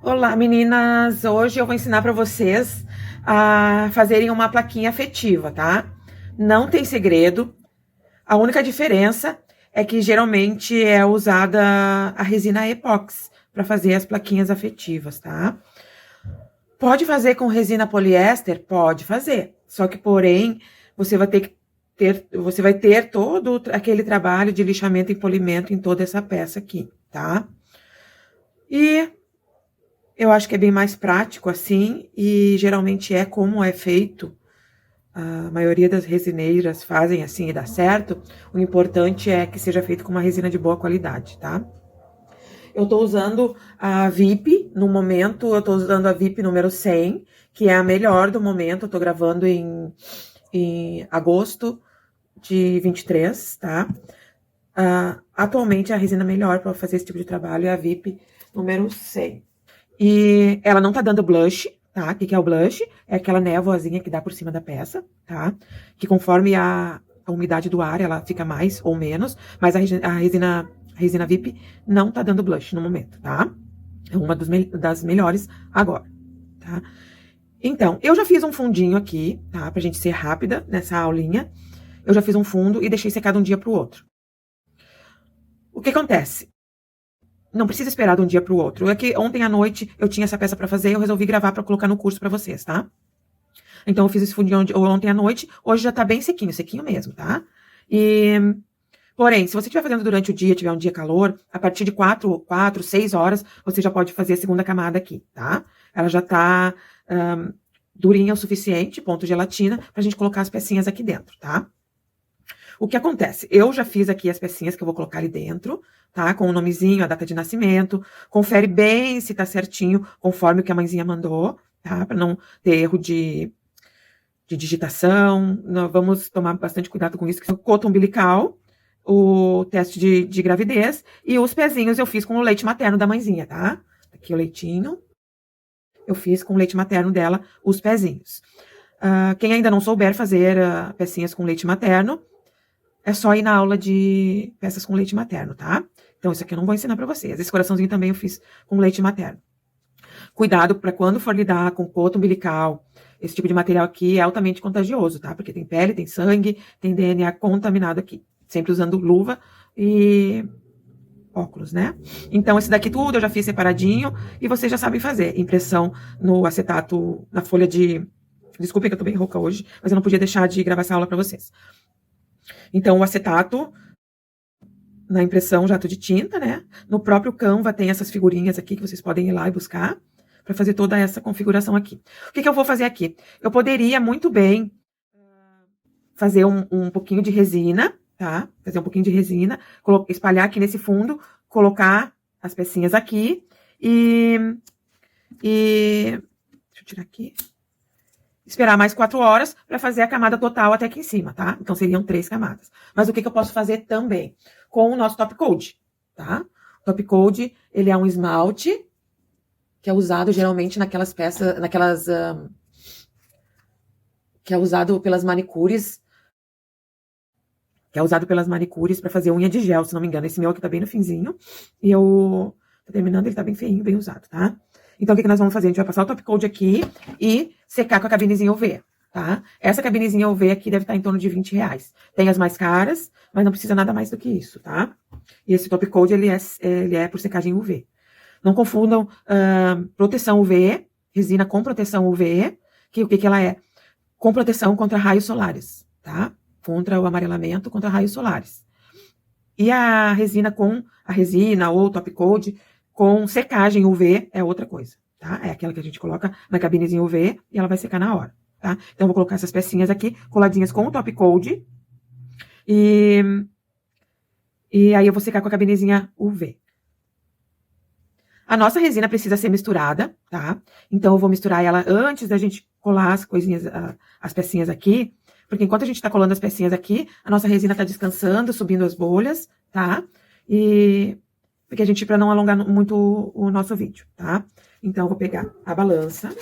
Olá, meninas! Hoje eu vou ensinar para vocês a fazerem uma plaquinha afetiva, tá? Não tem segredo. A única diferença é que geralmente é usada a resina epóxi para fazer as plaquinhas afetivas, tá? Pode fazer com resina poliéster? Pode fazer. Só que, porém, você vai ter todo aquele trabalho de lixamento e polimento em toda essa peça aqui, tá? E eu acho que é bem mais prático assim, e geralmente é como é feito. A maioria das resineiras fazem assim e dá certo. O importante é que seja feito com uma resina de boa qualidade, tá? Eu tô usando a VIP no momento, eu tô usando a VIP número 100, que é a melhor do momento. Eu tô gravando em agosto de 23, tá? Atualmente a resina melhor para fazer esse tipo de trabalho é a VIP número 100. E ela não tá dando blush, tá? O que é o blush? É aquela névoazinha que dá por cima da peça, tá? Que conforme a umidade do ar, ela fica mais ou menos, mas a resina VIP não tá dando blush no momento, tá? É uma das melhores agora, tá? Então, eu já fiz um fundinho aqui, tá? Pra gente ser rápida nessa aulinha. Eu já fiz um fundo e deixei secar de um dia pro outro. O que acontece? Não precisa esperar de um dia para o outro. É que ontem à noite eu tinha essa peça para fazer e eu resolvi gravar para colocar no curso para vocês, tá? Então eu fiz esse fundinho ontem à noite, hoje já tá bem sequinho, sequinho mesmo, tá? Porém, se você estiver fazendo durante o dia, tiver um dia calor, a partir de 4, 6 horas, você já pode fazer a segunda camada aqui, tá? Ela já tá durinha o suficiente, ponto gelatina, pra gente colocar as pecinhas aqui dentro, tá? O que acontece? Eu já fiz aqui as pecinhas que eu vou colocar ali dentro, tá? Com o nomezinho, a data de nascimento. Confere bem se tá certinho, conforme o que a mãezinha mandou, tá? Para não ter erro de digitação. Nós vamos tomar bastante cuidado com isso, que é o coto umbilical, o teste de gravidez, e os pezinhos eu fiz com o leite materno da mãezinha, tá? Aqui o leitinho. Eu fiz com o leite materno dela os pezinhos. Quem ainda não souber fazer pecinhas com leite materno, é só ir na aula de peças com leite materno, tá? Então, isso aqui eu não vou ensinar pra vocês. Esse coraçãozinho também eu fiz com leite materno. Cuidado para quando for lidar com coto umbilical, esse tipo de material aqui é altamente contagioso, tá? Porque tem pele, tem sangue, tem DNA contaminado aqui. Sempre usando luva e óculos, né? Então, esse daqui tudo eu já fiz separadinho e vocês já sabem fazer. Impressão no acetato, na folha de... Desculpem que eu tô bem rouca hoje, mas eu não podia deixar de gravar essa aula pra vocês. Então, o acetato na impressão jato de tinta, né? No próprio Canva tem essas figurinhas aqui que vocês podem ir lá e buscar para fazer toda essa configuração aqui. O que eu vou fazer aqui? Eu poderia muito bem fazer um pouquinho de resina, tá? Fazer um pouquinho de resina, espalhar aqui nesse fundo, colocar as pecinhas aqui e deixa eu tirar aqui. Esperar mais 4 horas para fazer a camada total até aqui em cima, tá? Então, seriam 3 camadas. Mas o que eu posso fazer também? Com o nosso top coat, tá? O top coat, ele é um esmalte que é usado geralmente naquelas peças, que é usado pelas manicures, para fazer unha de gel, se não me engano. Esse meu aqui tá bem no finzinho. E eu tô terminando, ele tá bem feinho, bem usado, tá? Então, o que nós vamos fazer? A gente vai passar o top coat aqui e secar com a cabinezinha UV, tá? Essa cabinezinha UV aqui deve estar em torno de R$20. Tem as mais caras, mas não precisa nada mais do que isso, tá? E esse top coat, ele é por secagem UV. Não confundam proteção UV, resina com proteção UV, que o que ela é? Com proteção contra raios solares, tá? Contra o amarelamento, contra raios solares. E a resina ou top coat com secagem UV é outra coisa, tá? É aquela que a gente coloca na cabinezinha UV e ela vai secar na hora, tá? Então, eu vou colocar essas pecinhas aqui, coladinhas com o top coat. E aí eu vou secar com a cabinezinha UV. A nossa resina precisa ser misturada, tá? Então, eu vou misturar ela antes da gente colar as coisinhas, as pecinhas aqui. Porque enquanto a gente tá colando as pecinhas aqui, a nossa resina tá descansando, subindo as bolhas, tá? Porque a gente, para não alongar muito o nosso vídeo, tá? Então, eu vou pegar a balança.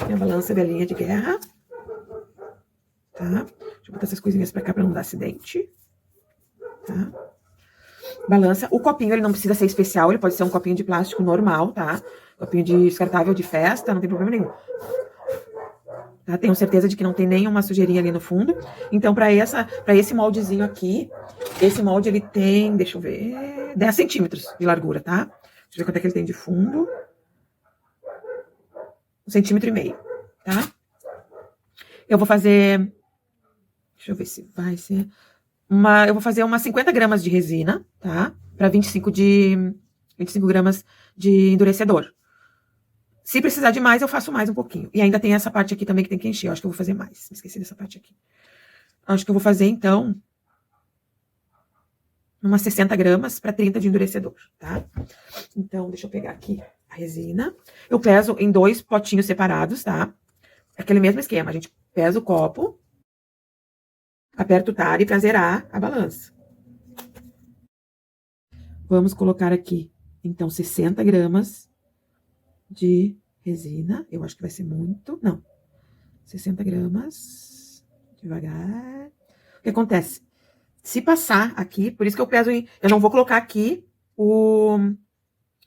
Minha balança velhinha de guerra. Tá? Deixa eu botar essas coisinhas pra cá pra não dar acidente. Tá? Balança. O copinho, ele não precisa ser especial, ele pode ser um copinho de plástico normal, tá? copinho de descartável de festa, não tem problema nenhum. Tá? Tenho certeza de que não tem nenhuma sujeirinha ali no fundo. Então, para esse moldezinho aqui, esse molde ele tem, deixa eu ver, 10 centímetros de largura, tá? Deixa eu ver quanto é que ele tem de fundo. 1,5 centímetros, tá? Eu vou fazer, deixa eu ver se vai ser, eu vou fazer umas 50 gramas de resina, tá? Para 25 gramas de endurecedor. Se precisar de mais, eu faço mais um pouquinho. E ainda tem essa parte aqui também que tem que encher. Eu acho que eu vou fazer mais. Esqueci dessa parte aqui. Acho que eu vou fazer, então, umas 60 gramas para 30 de endurecedor, tá? Então, deixa eu pegar aqui a resina. Eu peso em 2 potinhos separados, tá? Aquele mesmo esquema. A gente pesa o copo, aperta o tare para zerar a balança. Vamos colocar aqui, então, 60 gramas de resina. Eu acho que vai ser muito. Não. 60 gramas. Devagar. O que acontece? Se passar aqui, por isso que eu peso em... Eu não vou colocar aqui o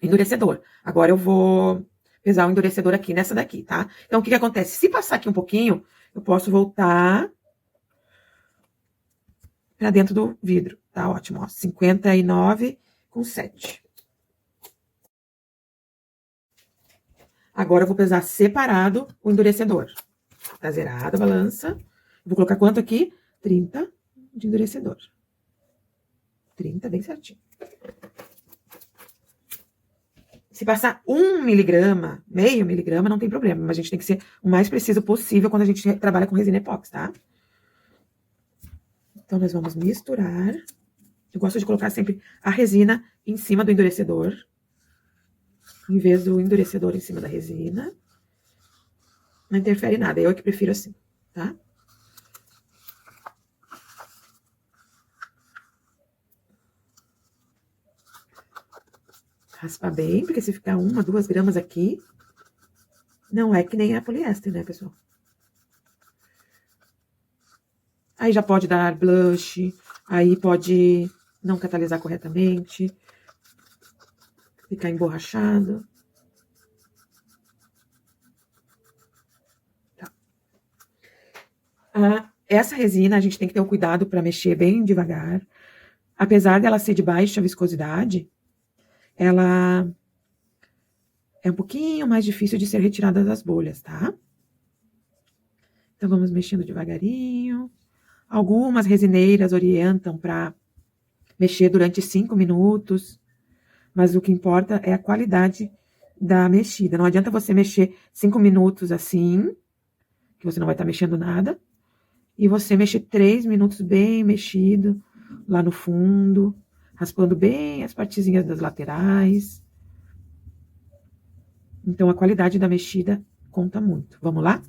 endurecedor. Agora eu vou pesar o endurecedor aqui nessa daqui, tá? Então, o que acontece? Se passar aqui um pouquinho, eu posso voltar pra dentro do vidro. Tá ótimo, ó. 59,7. Agora eu vou pesar separado o endurecedor. Tá zerada a balança. Vou colocar quanto aqui? 30 de endurecedor. 30, bem certinho. Se passar 1 miligrama, meio miligrama, não tem problema. Mas a gente tem que ser o mais preciso possível quando a gente trabalha com resina epóxi, tá? Então, nós vamos misturar. Eu gosto de colocar sempre a resina em cima do endurecedor, em vez do endurecedor em cima da resina. Não interfere nada, eu que prefiro assim, tá? Raspar bem, porque se ficar 1, 2 gramas aqui, não é que nem a poliéster, né, pessoal? Aí já pode dar blush, aí pode não catalisar corretamente, ficar emborrachado. Tá. Essa resina a gente tem que ter um cuidado para mexer bem devagar. Apesar dela ser de baixa viscosidade, ela é um pouquinho mais difícil de ser retirada das bolhas, tá? Então, vamos mexendo devagarinho. Algumas resineiras orientam para mexer durante 5 minutos, mas o que importa é a qualidade da mexida. Não adianta você mexer 5 minutos assim, que você não vai estar mexendo nada, e você mexer 3 minutos bem mexido, lá no fundo, raspando bem as partezinhas das laterais. Então, a qualidade da mexida conta muito. Vamos lá?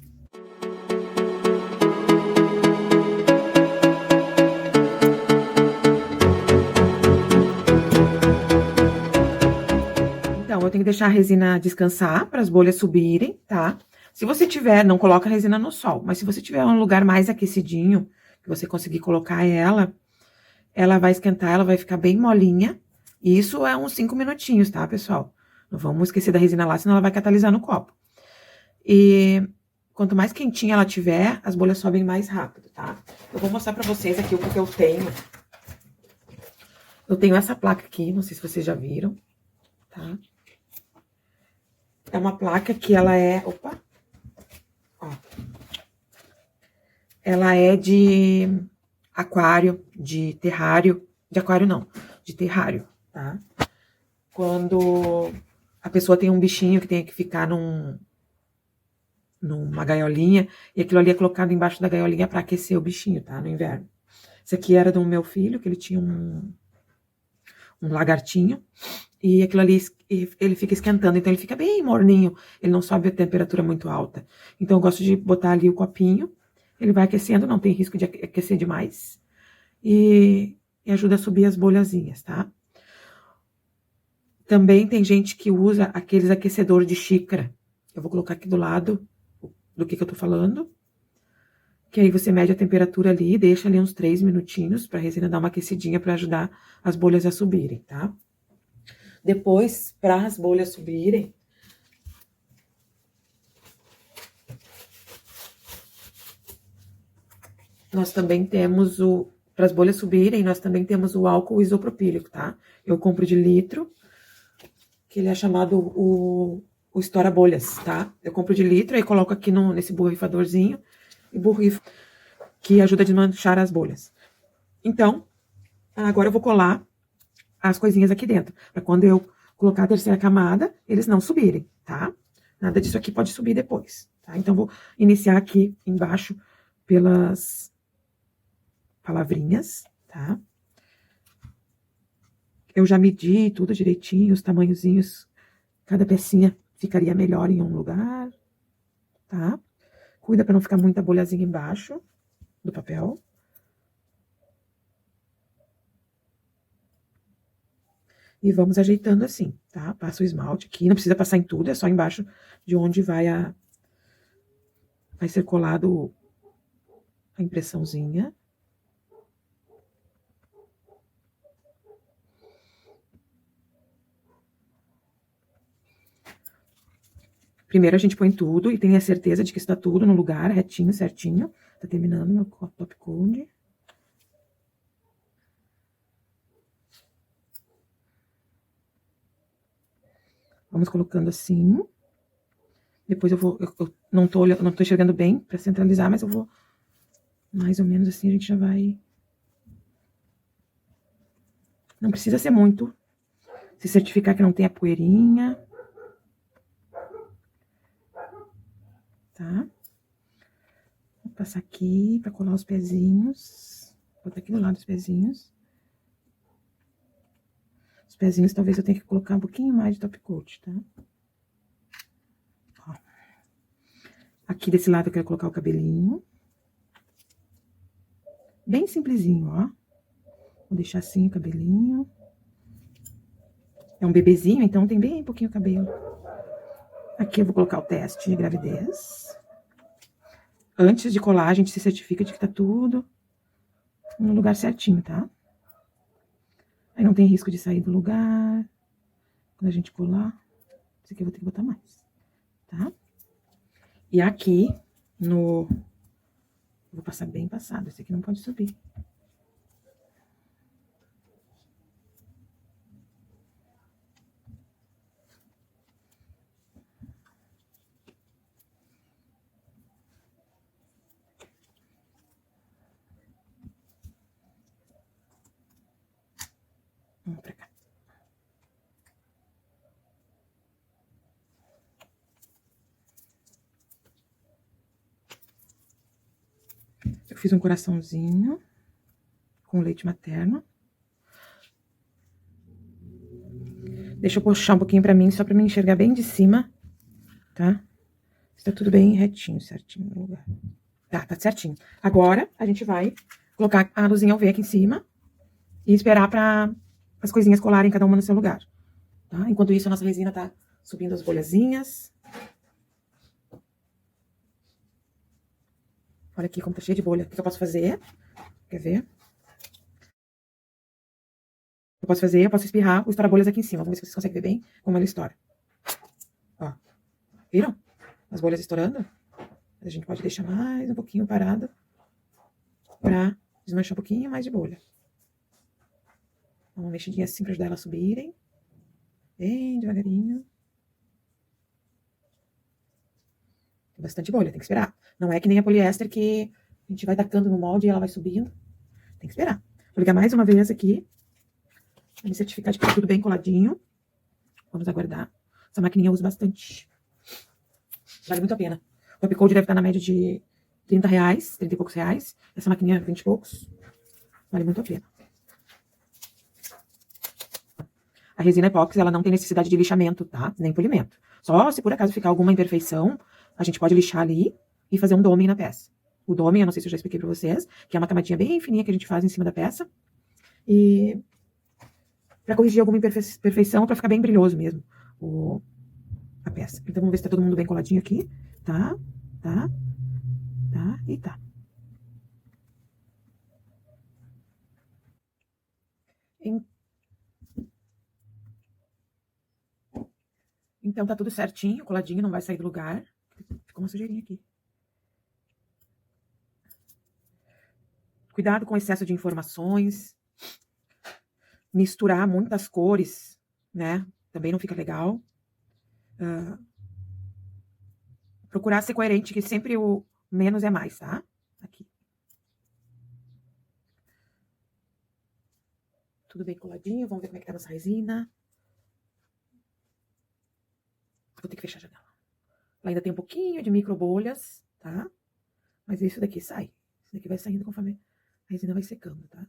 Então, eu tenho que deixar a resina descansar para as bolhas subirem, tá? Se você tiver, não coloca a resina no sol, mas se você tiver um lugar mais aquecidinho, que você conseguir colocar ela vai esquentar, ela vai ficar bem molinha. E isso é uns 5 minutinhos, tá, pessoal? Não vamos esquecer da resina lá, senão ela vai catalisar no copo. E quanto mais quentinha ela tiver, as bolhas sobem mais rápido, tá? Eu vou mostrar pra vocês aqui o que eu tenho. Eu tenho essa placa aqui, não sei se vocês já viram, tá? É uma placa que ela é... Opa! Ó. Ela é de aquário, de terrário. De aquário não, de terrário, tá? Quando a pessoa tem um bichinho que tem que ficar numa gaiolinha, e aquilo ali é colocado embaixo da gaiolinha para aquecer o bichinho, tá? No inverno. Esse aqui era do meu filho, que ele tinha um lagartinho, e aquilo ali, ele fica esquentando, então ele fica bem morninho, ele não sobe a temperatura muito alta. Então eu gosto de botar ali o copinho, ele vai aquecendo, não tem risco de aquecer demais, e ajuda a subir as bolhazinhas, tá? Também tem gente que usa aqueles aquecedores de xícara. Eu vou colocar aqui do lado do que eu tô falando. Que aí você mede a temperatura ali, deixa ali uns 3 minutinhos pra resina dar uma aquecidinha pra ajudar as bolhas a subirem, tá? Depois, para as bolhas subirem, nós também temos para as bolhas subirem, nós também temos o álcool isopropílico, tá? Eu compro de litro, que ele é chamado o estoura bolhas, tá? Eu compro de litro e coloco aqui nesse borrifadorzinho e borrifo, que ajuda a desmanchar as bolhas. Então, agora eu vou colar as coisinhas aqui dentro, para quando eu colocar a terceira camada, eles não subirem, tá? Nada disso aqui pode subir depois, tá? Então, vou iniciar aqui embaixo pelas palavrinhas, tá? Eu já medi tudo direitinho, os tamanhozinhos, cada pecinha ficaria melhor em um lugar, tá? Cuida para não ficar muita bolhazinha embaixo do papel. E vamos ajeitando assim, tá? Passa o esmalte aqui, não precisa passar em tudo, é só embaixo de onde vai ser colado a impressãozinha. Primeiro a gente põe tudo e tem a certeza de que está tudo no lugar, retinho, certinho. Tá terminando meu top coat. Vamos colocando assim. Depois eu não tô enxergando bem para centralizar, mas eu vou mais ou menos assim, a gente já vai. Não precisa ser muito. Se certificar que não tem a poeirinha. Tá? Vou passar aqui para colar os pezinhos. Vou botar aqui do lado os pezinhos. Os pezinhos talvez eu tenha que colocar um pouquinho mais de top coat, tá? Ó. Aqui desse lado eu quero colocar o cabelinho. Bem simplesinho, ó. Vou deixar assim o cabelinho. É um bebezinho, então tem bem pouquinho cabelo. Aqui eu vou colocar o teste de gravidez. Antes de colar, a gente se certifica de que tá tudo no lugar certinho, tá? Aí não tem risco de sair do lugar. Quando a gente colar, isso aqui eu vou ter que botar mais, tá? E aqui, vou passar bem passado, esse aqui não pode subir. Vamos pra cá. Eu fiz um coraçãozinho com leite materno. Deixa eu puxar um pouquinho pra mim, só pra me enxergar bem de cima, tá? Está tudo bem retinho, certinho no lugar. Tá certinho. Agora, a gente vai colocar a luzinha UV aqui em cima e esperar para as coisinhas colarem cada uma no seu lugar, tá? Enquanto isso, a nossa resina tá subindo as bolhazinhas. Olha aqui como tá cheio de bolha. O que eu posso fazer? Quer ver? Eu posso espirrar o estoura-bolhas aqui em cima. Vamos ver se vocês conseguem ver bem como ela estoura. Ó, viram? As bolhas estourando. A gente pode deixar mais um pouquinho parado pra desmanchar um pouquinho mais de bolha. Dá uma mexidinha assim pra ajudar elas a subirem. Bem devagarinho. Tem bastante bolha, tem que esperar. Não é que nem a poliéster que a gente vai tacando no molde e ela vai subindo. Tem que esperar. Vou ligar mais uma vez aqui. Pra me certificar de que tá tudo bem coladinho. Vamos aguardar. Essa maquininha eu uso bastante. Vale muito a pena. O Top Coat deve estar na média de R$30, 30 e poucos reais. Essa maquininha 20 e poucos. Vale muito a pena. A resina epóxi, ela não tem necessidade de lixamento, tá? Nem polimento. Só se por acaso ficar alguma imperfeição, a gente pode lixar ali e fazer um doming na peça. O doming, eu não sei se eu já expliquei pra vocês, que é uma camadinha bem fininha que a gente faz em cima da peça. E pra corrigir alguma imperfeição, pra ficar bem brilhoso mesmo a peça. Então vamos ver se tá todo mundo bem coladinho aqui. Tá, tá, tá e tá. Então tá tudo certinho, coladinho, não vai sair do lugar. Ficou uma sujeirinha aqui. Cuidado com o excesso de informações. Misturar muitas cores, né? Também não fica legal. Procurar ser coerente, que sempre o menos é mais, tá? Aqui. Tudo bem coladinho. Vamos ver como é que tá nossa resina. Vou ter que fechar a janela. Ela ainda tem um pouquinho de micro bolhas, tá? Mas isso daqui sai. Isso daqui vai saindo conforme a resina vai secando, tá?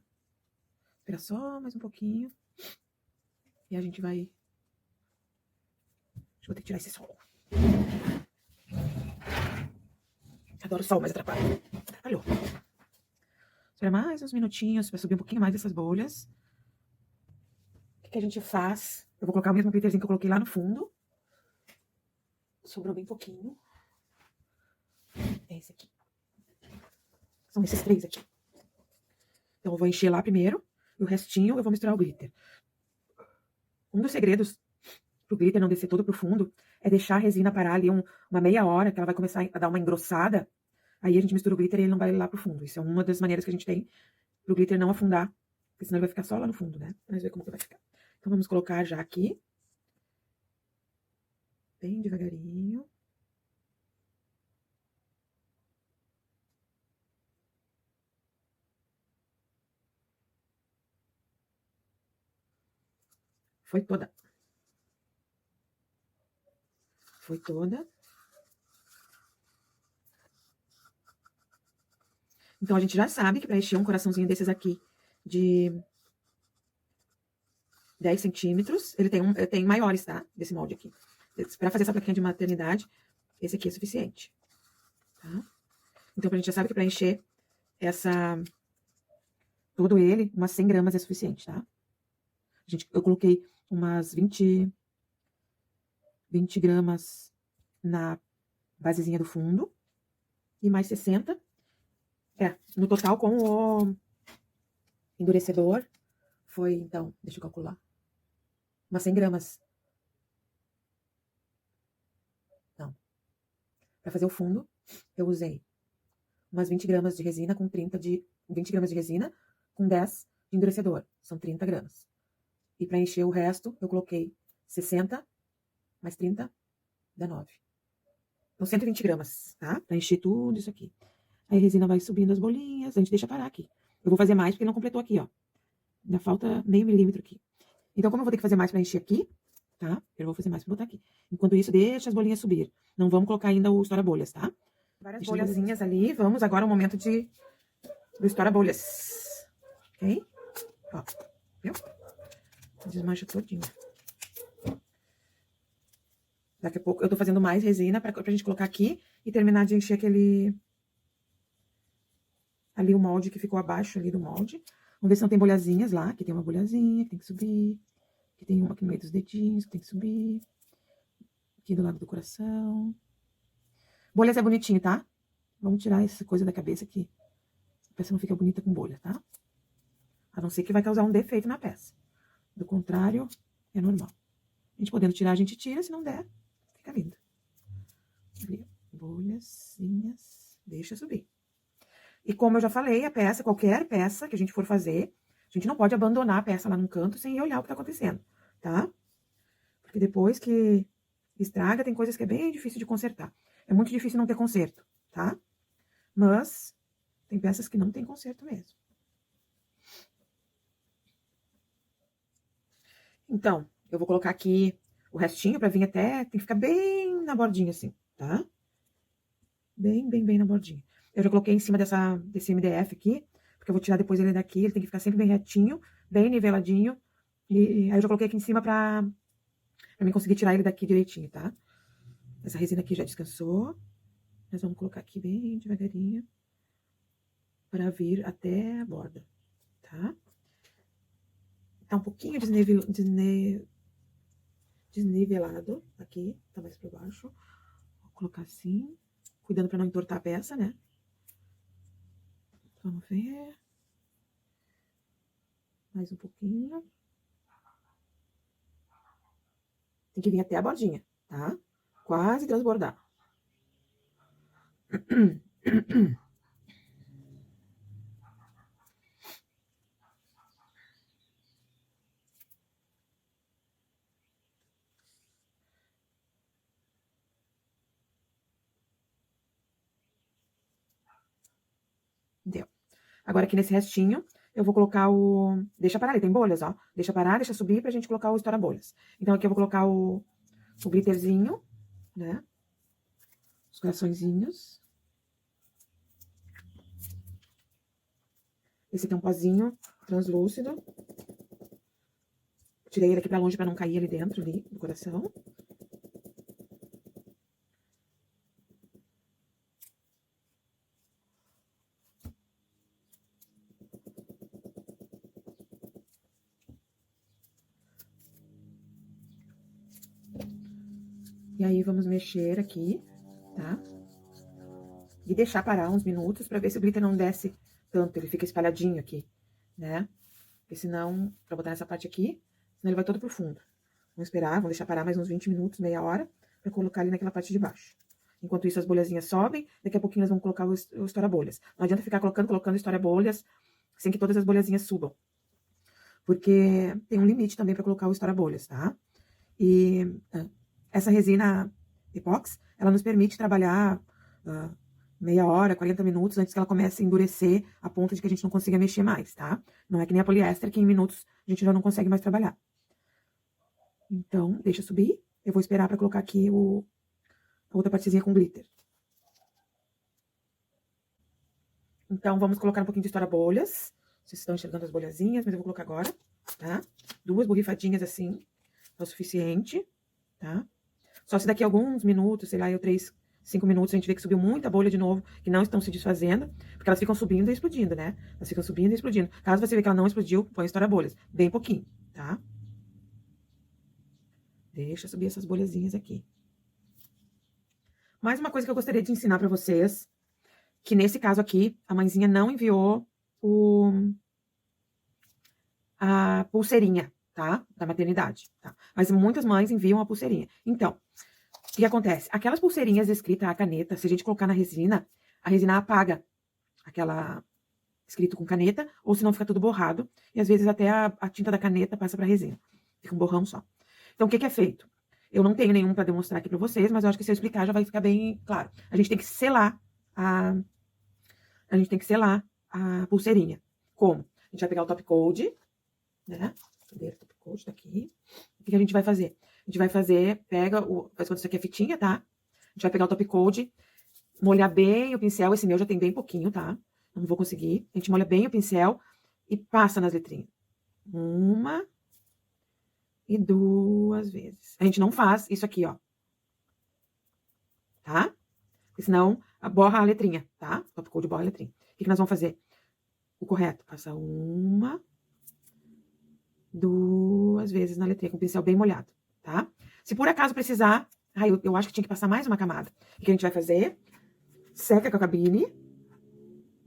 Espera só mais um pouquinho. E a gente vai... Acho que vou ter que tirar esse sol. Adoro sol, mas atrapalha. Atrapalhou. Espera mais uns minutinhos para subir um pouquinho mais dessas bolhas. O que a gente faz? Eu vou colocar o mesmo glitterzinho que eu coloquei lá no fundo. Sobrou bem pouquinho. É esse aqui. São esses 3 aqui. Então eu vou encher lá primeiro. E o restinho eu vou misturar o glitter. Um dos segredos pro glitter não descer todo pro fundo é deixar a resina parar ali uma meia hora, que ela vai começar a dar uma engrossada. Aí a gente mistura o glitter e ele não vai lá pro fundo. Isso é uma das maneiras que a gente tem pro glitter não afundar. Porque senão ele vai ficar só lá no fundo, né? Vamos ver como que vai ficar. Então vamos colocar já aqui. Bem devagarinho. Foi toda. Foi toda. Então, a gente já sabe que para encher um coraçãozinho desses aqui de 10 centímetros, ele tem maiores, tá? Desse molde aqui. Para fazer essa plaquinha de maternidade, esse aqui é suficiente. Tá? Então, a gente já sabe que para encher todo ele, umas 100 gramas é suficiente, tá? Eu coloquei umas 20 gramas na basezinha do fundo e mais 60. No total com o endurecedor foi, então, deixa eu calcular, umas 100 gramas. Não. Para fazer o fundo, eu usei umas 20 gramas de resina com 20 gramas de resina com 10 de endurecedor. São 30 gramas. E para encher o resto, eu coloquei 60 mais 30 dá 9. Então, 120 gramas, tá? Para encher tudo isso aqui. Aí a resina vai subindo as bolinhas, a gente deixa parar aqui. Eu vou fazer mais porque não completou aqui, ó. Ainda falta meio milímetro aqui. Então, como eu vou ter que fazer mais para encher aqui, tá? Eu vou fazer mais para botar aqui. Enquanto isso, deixa as bolinhas subir. Não vamos colocar ainda o estoura-bolhas, tá? Várias bolhazinhas ali. Vamos agora ao momento do estoura-bolhas. Ok? Ó, viu? Desmancha todinho. Daqui a pouco eu tô fazendo mais resina pra gente colocar aqui e terminar de encher ali o molde que ficou abaixo ali do molde. Vamos ver se não tem bolhazinhas lá. Aqui tem uma bolhazinha que tem que subir. Aqui tem uma aqui no meio dos dedinhos que tem que subir. Aqui do lado do coração. Bolhas é bonitinho, tá? Vamos tirar essa coisa da cabeça aqui. A peça não fica bonita com bolha, tá? A não ser que vai causar um defeito na peça. Do contrário, é normal. A gente podendo tirar, a gente tira. Se não der, fica lindo. Ali, bolhazinhas. Deixa subir. E como eu já falei, qualquer peça que a gente for fazer, a gente não pode abandonar a peça lá num canto sem olhar o que tá acontecendo, tá? Porque depois que estraga, tem coisas que é bem difícil de consertar. É muito difícil não ter conserto, tá? Mas tem peças que não tem conserto mesmo. Então, eu vou colocar aqui o restinho pra vir até... Tem que ficar bem na bordinha assim, tá? Bem, bem, bem na bordinha. Eu já coloquei em cima desse MDF aqui, porque eu vou tirar depois ele daqui. Ele tem que ficar sempre bem retinho, bem niveladinho. E aí eu já coloquei aqui em cima pra mim conseguir tirar ele daqui direitinho, tá? Essa resina aqui já descansou. Nós vamos colocar aqui bem devagarinho para vir até a borda, tá? Tá um pouquinho desnivelado aqui, tá mais pra baixo. Vou colocar assim, cuidando pra não entortar a peça, né? Vamos ver. Mais um pouquinho. Tem que vir até a bordinha, tá? Quase transbordar. Agora aqui nesse restinho, eu vou colocar o... Deixa parar, ali tem bolhas, ó. Deixa parar, deixa subir pra gente colocar o estoura-bolhas. Então aqui eu vou colocar o glitterzinho, né? Os coraçõezinhos. Esse aqui é um pozinho translúcido. Tirei ele aqui pra longe pra não cair ali dentro, ali, do coração. E aí, vamos mexer aqui, tá? E deixar parar uns minutos pra ver se o glitter não desce tanto, ele fica espalhadinho aqui, né? Porque senão, pra botar nessa parte aqui, senão ele vai todo pro fundo. Vamos esperar, vamos deixar parar mais uns 20 minutos, meia hora, pra colocar ali naquela parte de baixo. Enquanto isso, as bolhazinhas sobem, daqui a pouquinho nós vamos colocar o estoura-bolhas. Não adianta ficar colocando estoura-bolhas sem que todas as bolhazinhas subam. Porque tem um limite também pra colocar o estoura-bolhas, tá? E essa resina epox, ela nos permite trabalhar meia hora, 40 minutos antes que ela comece a endurecer a ponto de que a gente não consiga mexer mais, tá? Não é que nem a poliéster, que em minutos a gente já não consegue mais trabalhar. Então, deixa subir. Eu vou esperar pra colocar aqui a outra partezinha com glitter. Então, vamos colocar um pouquinho de estoura-bolhas. Vocês estão enxergando as bolhazinhas, mas eu vou colocar agora, tá? 2 borrifadinhas assim, é o suficiente, tá? Só se daqui a alguns minutos, sei lá, 3, 5 minutos, a gente vê que subiu muita bolha de novo, que não estão se desfazendo, porque elas ficam subindo e explodindo, né? Elas ficam subindo e explodindo. Caso você vê que ela não explodiu, põe estoura-bolhas. Bem pouquinho, tá? Deixa subir essas bolhazinhas aqui. Mais uma coisa que eu gostaria de ensinar pra vocês, que nesse caso aqui, a mãezinha não enviou a pulseirinha, tá? Da maternidade, tá? Mas muitas mães enviam a pulseirinha. Então, o que acontece? Aquelas pulseirinhas escritas à caneta, se a gente colocar na resina, a resina apaga aquela escrito com caneta, ou senão fica tudo borrado, e às vezes até a tinta da caneta passa pra resina. Fica um borrão só. Então, o que é feito? Eu não tenho nenhum pra demonstrar aqui pra vocês, mas eu acho que se eu explicar já vai ficar bem claro. A gente tem que selar a pulseirinha. Como? A gente vai pegar o top coat, né? Cadê o top coat? Tá aqui. O que a gente vai fazer? A gente vai fazer, faz quando isso aqui é fitinha, tá? A gente vai pegar o top coat, molhar bem o pincel. Esse meu já tem bem pouquinho, tá? Não vou conseguir. A gente molha bem o pincel e passa nas letrinhas. 1 e 2 vezes. A gente não faz isso aqui, ó. Tá? Porque senão borra a letrinha, tá? Top coat borra a letrinha. O que nós vamos fazer? O correto. Passa 1, 2 vezes na letrinha, com o pincel bem molhado, tá? Se por acaso precisar... eu acho que tinha que passar mais uma camada. O que a gente vai fazer? Seca com a cabine,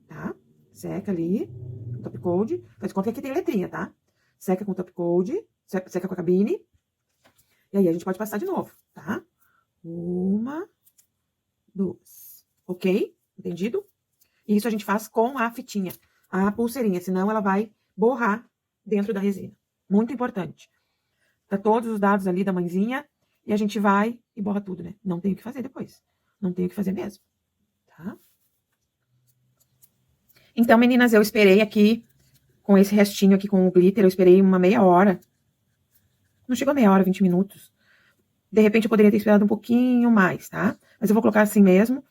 tá? Seca ali, o top coat. Faz conta que aqui tem letrinha, tá? Seca com o top coat, seca com a cabine. E aí a gente pode passar de novo, tá? 1, 2. Ok? Entendido? E isso a gente faz com a fitinha, a pulseirinha, senão ela vai borrar dentro da resina. Muito importante. Tá todos os dados ali da mãezinha e a gente vai e borra tudo, né? Não tem o que fazer depois. Não tem o que fazer mesmo, tá? Então, meninas, eu esperei aqui com esse restinho aqui com o glitter, eu esperei uma meia hora. Não chegou a meia hora, 20 minutos. De repente eu poderia ter esperado um pouquinho mais, tá? Mas eu vou colocar assim mesmo.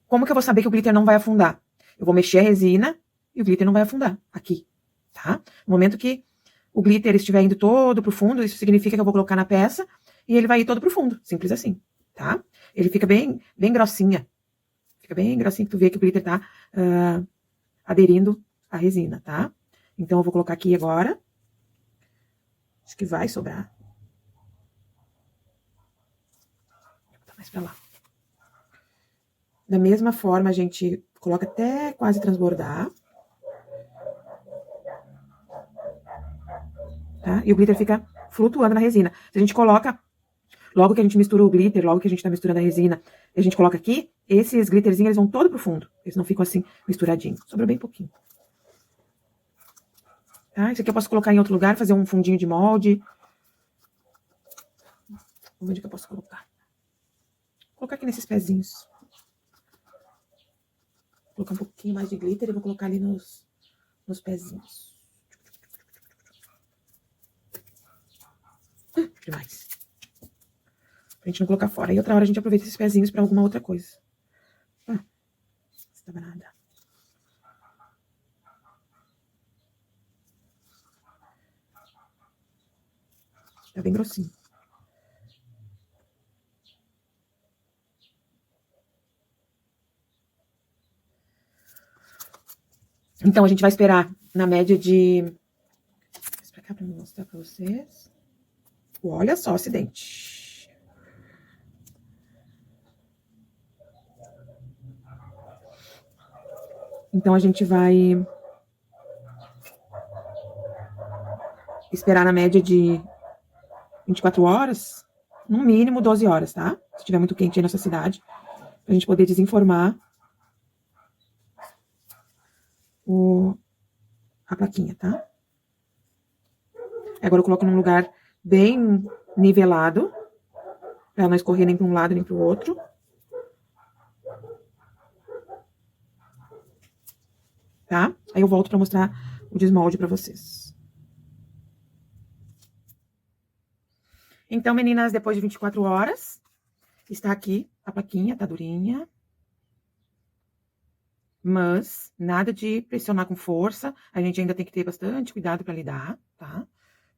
Como que eu vou saber que o glitter não vai afundar? Eu vou mexer a resina e o glitter não vai afundar aqui, tá? No momento que o glitter estiver indo todo pro fundo, isso significa que eu vou colocar na peça e ele vai ir todo pro fundo. Simples assim, tá? Ele fica bem grossinha. Fica bem grossinho que tu vê que o glitter tá aderindo à resina, tá? Então eu vou colocar aqui agora. Acho que vai sobrar. Vou botar mais pra lá. Da mesma forma, a gente coloca até quase transbordar. Tá? E o glitter fica flutuando na resina. Se a gente coloca, logo que a gente mistura o glitter, logo que a gente tá misturando a resina, e a gente coloca aqui, esses glitterzinhos, eles vão todo pro fundo. Eles não ficam assim, misturadinhos. Sobrou bem pouquinho. Tá? Isso aqui eu posso colocar em outro lugar, fazer um fundinho de molde. Vamos ver onde que eu posso colocar. Vou colocar aqui nesses pezinhos. Vou colocar um pouquinho mais de glitter e vou colocar ali nos nos pezinhos. Demais. Pra gente não colocar fora. Aí outra hora a gente aproveita esses pezinhos pra alguma outra coisa. Não estava nada. Tá bem grossinho. Então, a gente vai esperar na média de... Vou pra cá pra mostrar pra vocês. Olha só o acidente. Então, a gente vai esperar na média de 24 horas, no mínimo 12 horas, tá? Se tiver muito quente aí nessa cidade, pra gente poder desenformar a plaquinha, tá? Agora eu coloco num lugar bem nivelado, pra não escorrer nem pra um lado nem pro outro. Tá? Aí eu volto pra mostrar o desmolde pra vocês. Então, meninas, depois de 24 horas, está aqui a plaquinha, tá durinha. Mas nada de pressionar com força. A gente ainda tem que ter bastante cuidado pra lidar, tá?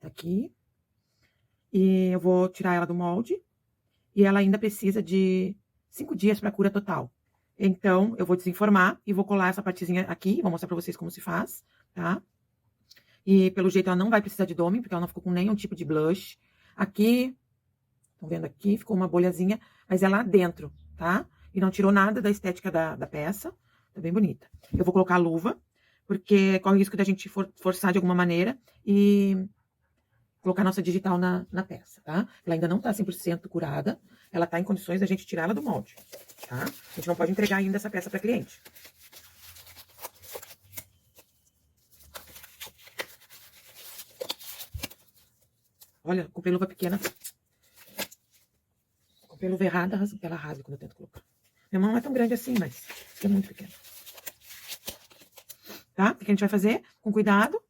Tá aqui. E eu vou tirar ela do molde. E ela ainda precisa de 5 dias pra cura total. Então, eu vou desenformar e vou colar essa partezinha aqui. Vou mostrar pra vocês como se faz, tá? E, pelo jeito, ela não vai precisar de doming, porque ela não ficou com nenhum tipo de blush. Aqui, estão vendo aqui? Ficou uma bolhazinha, mas é lá dentro, tá? E não tirou nada da estética da peça. Tá bem bonita. Eu vou colocar a luva, porque corre o risco da gente forçar de alguma maneira e colocar nossa digital na peça, tá? Ela ainda não tá 100% curada. Ela tá em condições da gente tirar ela do molde, tá? A gente não pode entregar ainda essa peça pra cliente. Olha, comprei luva pequena. Comprei luva errada, ela rasga quando eu tento colocar. Minha mão não é tão grande assim, mas é muito pequena. Tá? O que a gente vai fazer? Com cuidado.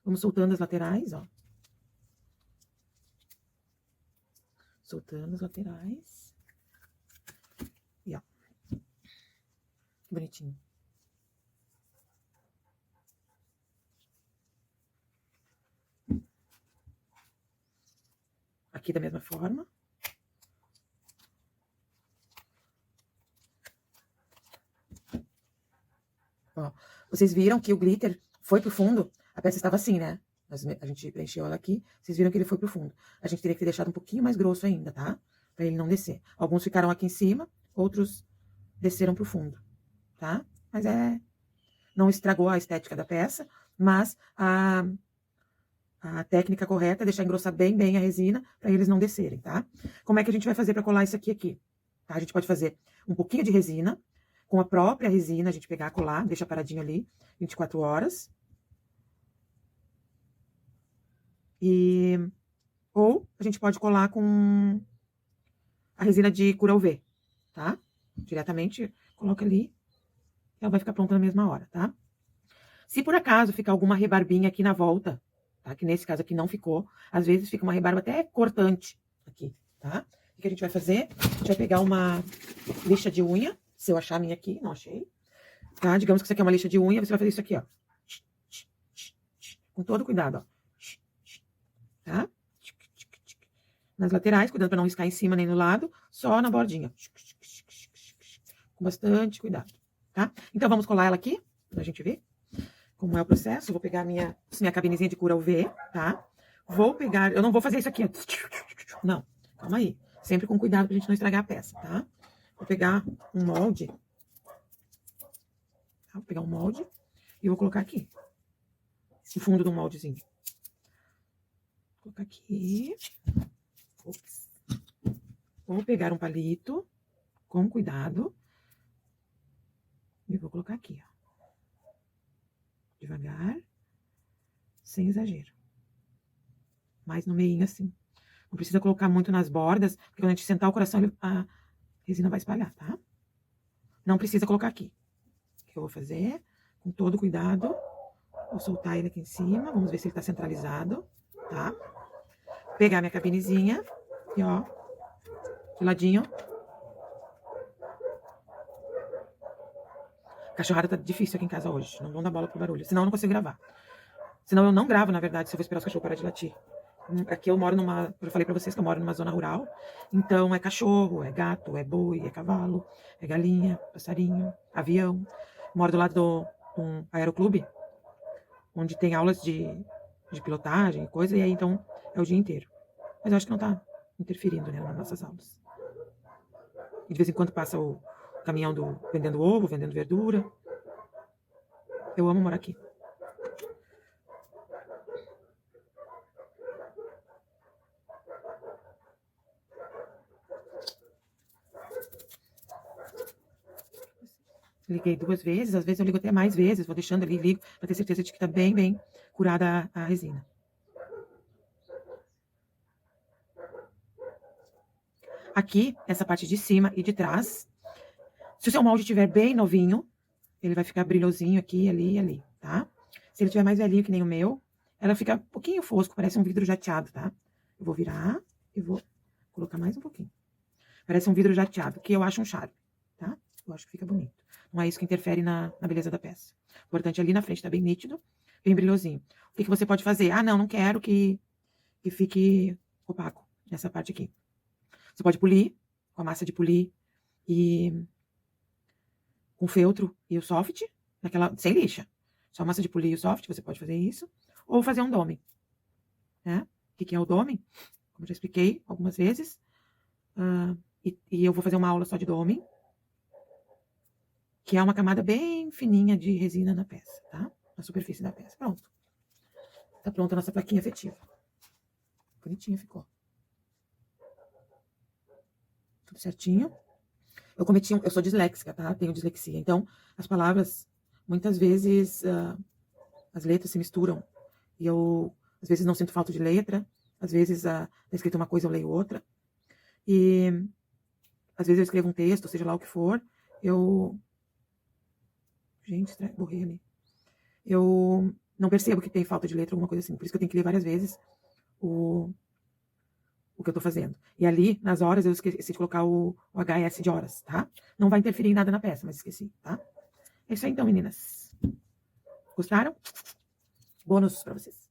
Vamos soltando as laterais, ó. Soltando as laterais. E ó. Que bonitinho. Aqui da mesma forma. Ó, vocês viram que o glitter foi pro fundo? A peça estava assim, né? A gente preencheu ela aqui. Vocês viram que ele foi pro fundo. A gente teria que ter deixado um pouquinho mais grosso ainda, tá? Pra ele não descer. Alguns ficaram aqui em cima, outros desceram pro fundo, tá? Mas não estragou a estética da peça, mas a técnica correta é deixar engrossar bem a resina para eles não descerem, tá? Como é que a gente vai fazer para colar isso aqui? Tá? A gente pode fazer um pouquinho de resina, com a própria resina, a gente pegar, colar, deixa paradinho ali, 24 horas. Ou a gente pode colar com a resina de cura UV, tá? Diretamente, coloca ali, ela vai ficar pronta na mesma hora, tá? Se por acaso ficar alguma rebarbinha aqui na volta, tá? Que nesse caso aqui não ficou, às vezes fica uma rebarba até cortante aqui, tá? O que a gente vai fazer? A gente vai pegar uma lixa de unha, se eu achar a minha aqui, não achei, tá? Digamos que isso aqui é uma lixa de unha, você vai fazer isso aqui, ó. Com todo cuidado, ó. Tá? Nas laterais, cuidando para não riscar em cima nem no lado, só na bordinha. Com bastante cuidado, tá? Então, vamos colar ela aqui, pra gente ver como é o processo. Eu vou pegar minha cabinezinha de cura UV, tá? Vou pegar... Eu não vou fazer isso aqui, ó. Não, calma aí. Sempre com cuidado pra gente não estragar a peça, tá? Vou pegar um molde. Tá? Vou pegar um molde e vou colocar aqui. No fundo do moldezinho. Vou colocar aqui. Ops. Vou pegar um palito com cuidado e vou colocar aqui, ó. Devagar, sem exagero. Mais no meio assim. Não precisa colocar muito nas bordas, porque quando a gente sentar o coração, a resina vai espalhar, tá? Não precisa colocar aqui. O que eu vou fazer, com todo cuidado, Vou soltar ele aqui em cima. Vamos ver se ele tá centralizado, tá? Pegar minha cabinezinha. E ó, de ladinho. Cachorrada tá difícil aqui em casa hoje. Não vão dar bola pro barulho. Senão eu não consigo gravar. Senão eu não gravo, na verdade, se eu vou esperar os cachorros parar de latir. Aqui eu moro numa... Eu falei pra vocês que eu moro numa zona rural. Então é cachorro, é gato, é boi, é cavalo, é galinha, passarinho, avião. Moro do lado de um aeroclube, onde tem aulas de pilotagem e coisa. E aí, então, é o dia inteiro. Mas eu acho que não tá interferindo, né, nas nossas aulas. E de vez em quando passa o caminhão vendendo ovo, vendendo verdura. Eu amo morar aqui. Liguei 2 vezes, às vezes eu ligo até mais vezes, vou deixando ali, ligo, para ter certeza de que tá bem, bem curada a resina. Aqui, essa parte de cima e de trás, se o seu molde estiver bem novinho, ele vai ficar brilhosinho aqui, ali e ali, tá? Se ele estiver mais velhinho que nem o meu, ela fica um pouquinho fosco, parece um vidro jateado, tá? Eu vou virar e vou colocar mais um pouquinho. Parece um vidro jateado, que eu acho um charme, tá? Eu acho que fica bonito. Não é isso que interfere na beleza da peça. O importante ali na frente tá bem nítido, bem brilhosinho. O que você pode fazer? Ah, não quero que fique opaco nessa parte aqui. Você pode polir com a massa de polir e com feltro e o soft, sem lixa. Só massa de polir e o soft, você pode fazer isso. Ou fazer um dome. Né? O que é o dome? Como já expliquei algumas vezes. E eu vou fazer uma aula só de dome, que é uma camada bem fininha de resina na peça, tá? Na superfície da peça. Pronto. Tá pronta a nossa plaquinha afetiva. Bonitinha ficou. Tudo certinho. Eu sou disléxica, tá? Tenho dislexia. Então, as palavras, muitas vezes, as letras se misturam. E eu, às vezes, não sinto falta de letra. Às vezes, tá escrito uma coisa, eu leio outra. E, às vezes, eu escrevo um texto, seja lá o que for, Gente, borrei ali. Eu não percebo que tem falta de letra, alguma coisa assim. Por isso que eu tenho que ler várias vezes o que eu tô fazendo. E ali, nas horas, eu esqueci de colocar o HS de horas, tá? Não vai interferir em nada na peça, mas esqueci, tá? É isso aí então, meninas. Gostaram? Bônus pra vocês.